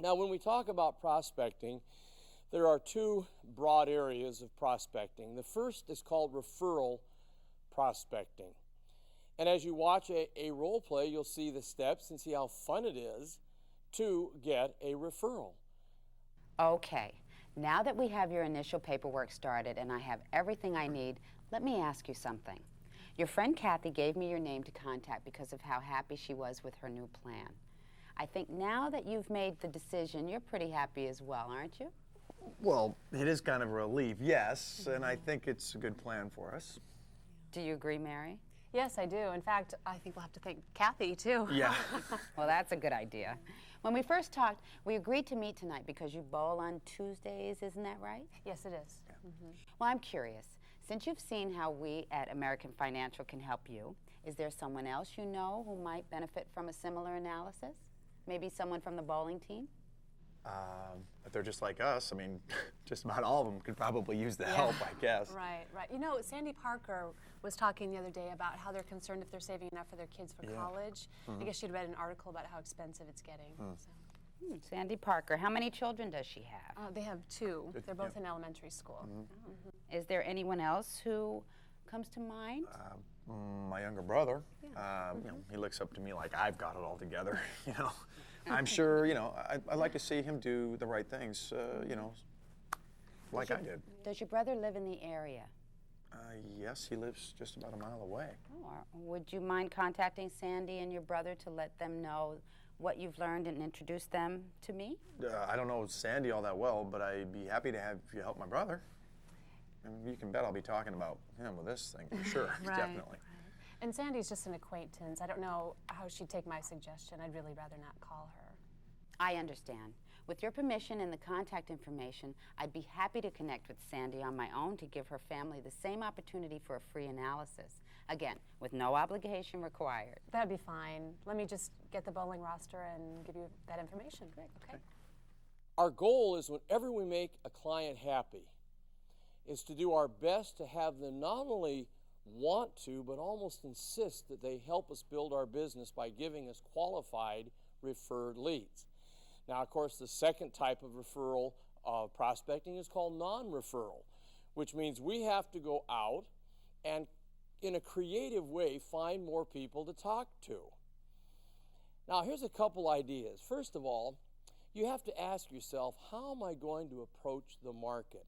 Now, when we talk about prospecting, there are two broad areas of prospecting. The first is called referral prospecting. And as you watch a role play, you'll see the steps and see how fun it is to get a referral. Okay, now that we have your initial paperwork started and I have everything I need, let me ask you something. Your friend Kathy gave me your name to contact because of how happy she was with her new plan. I think now that you've made the decision, you're pretty happy as well, aren't you? Well, it is kind of a relief, yes, and I think it's a good plan for us. Do you agree, Mary? Yes, I do. In fact, I think we'll have to thank Kathy, too. Yeah. Well, that's a good idea. When we first talked, we agreed to meet tonight because you bowl on Tuesdays, isn't that right? Yes, it is. Yeah. Well, I'm curious. Since you've seen how we at American Financial can help you, is there someone else you know who might benefit from a similar analysis? Maybe someone from the bowling team? If they're just like us, I mean, just about all of them could probably use the help, I guess. Right, right. You know, Sandy Parker was talking the other day about how they're concerned if they're saving enough for their kids for college. I guess she'd read an article about how expensive it's getting. So. Sandy Parker. How many children does she have? They have two. They're both in elementary school. Is there anyone else who comes to mind? My younger brother, you know, he looks up to me like I've got it all together, you know. I'm sure, you know, I'd like to see him do the right things, you know, like I did. Does your brother live in the area? Yes, he lives just about a mile away. Oh, would you mind contacting Sandy and your brother to let them know what you've learned and introduce them to me? I don't know Sandy all that well, but I'd be happy to have you help my brother. And you can bet I'll be talking about him with this thing for sure, definitely. And Sandy's just an acquaintance. I don't know how she'd take my suggestion. I'd really rather not call her. I understand. With your permission and the contact information, I'd be happy to connect with Sandy on my own to give her family the same opportunity for a free analysis. Again, with no obligation required. That'd be fine. Let me just get the bowling roster and give you that information. Great. Okay. Our goal is whenever we make a client happy, is to do our best to have them not only want to, but almost insist that they help us build our business by giving us qualified referred leads. Now, of course, the second type of referral prospecting is called non-referral, which means we have to go out and in a creative way find more people to talk to. Now, here's a couple ideas. First of all, you have to ask yourself, how am I going to approach the market?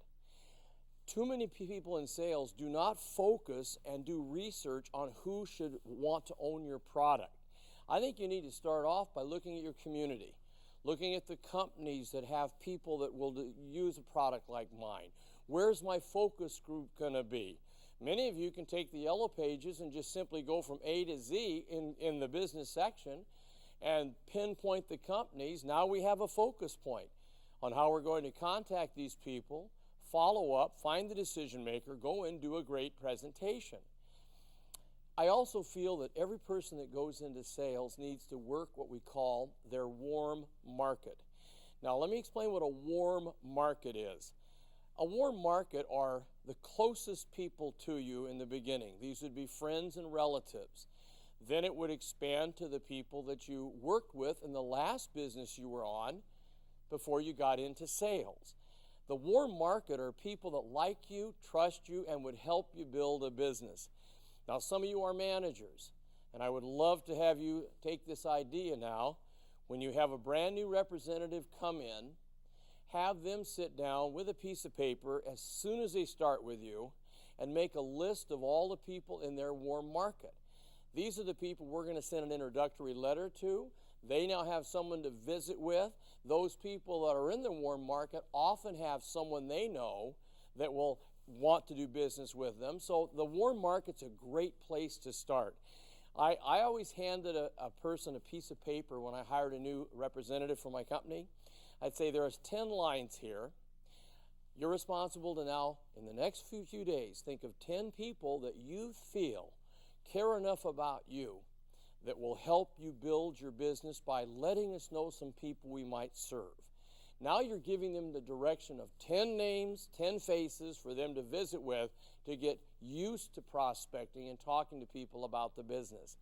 Too many people in sales do not focus and do research on who should want to own your product. I think you need to start off by looking at your community, looking at the companies that have people that will use a product like mine. Where's my focus group going to be? Many of you can take the yellow pages and just simply go from A to Z in the business section and pinpoint the companies. Now we have a focus point on how we're going to contact these people, follow up, find the decision maker, go in, do a great presentation. I also feel that every person that goes into sales needs to work what we call their warm market. Now let me explain what a warm market is. A warm market are the closest people to you in the beginning. These would be friends and relatives. Then it would expand to the people that you worked with in the last business you were on before you got into sales. The warm market are people that like you, trust you, and would help you build a business. Now, some of you are managers, and I would love to have you take this idea now. When you have a brand new representative come in, have them sit down with a piece of paper as soon as they start with you and make a list of all the people in their warm market. These are the people we're going to send an introductory letter to. They now have someone to visit with. Those people that are in the warm market often have someone they know that will want to do business with them. So the warm market's a great place to start. I always handed a person a piece of paper when I hired a new representative for my company. I'd say there's 10 lines here. You're responsible to now, in the next few days, think of 10 people that you feel care enough about you that will help you build your business by letting us know some people we might serve. Now you're giving them the direction of 10 names, 10 faces for them to visit with to get used to prospecting and talking to people about the business.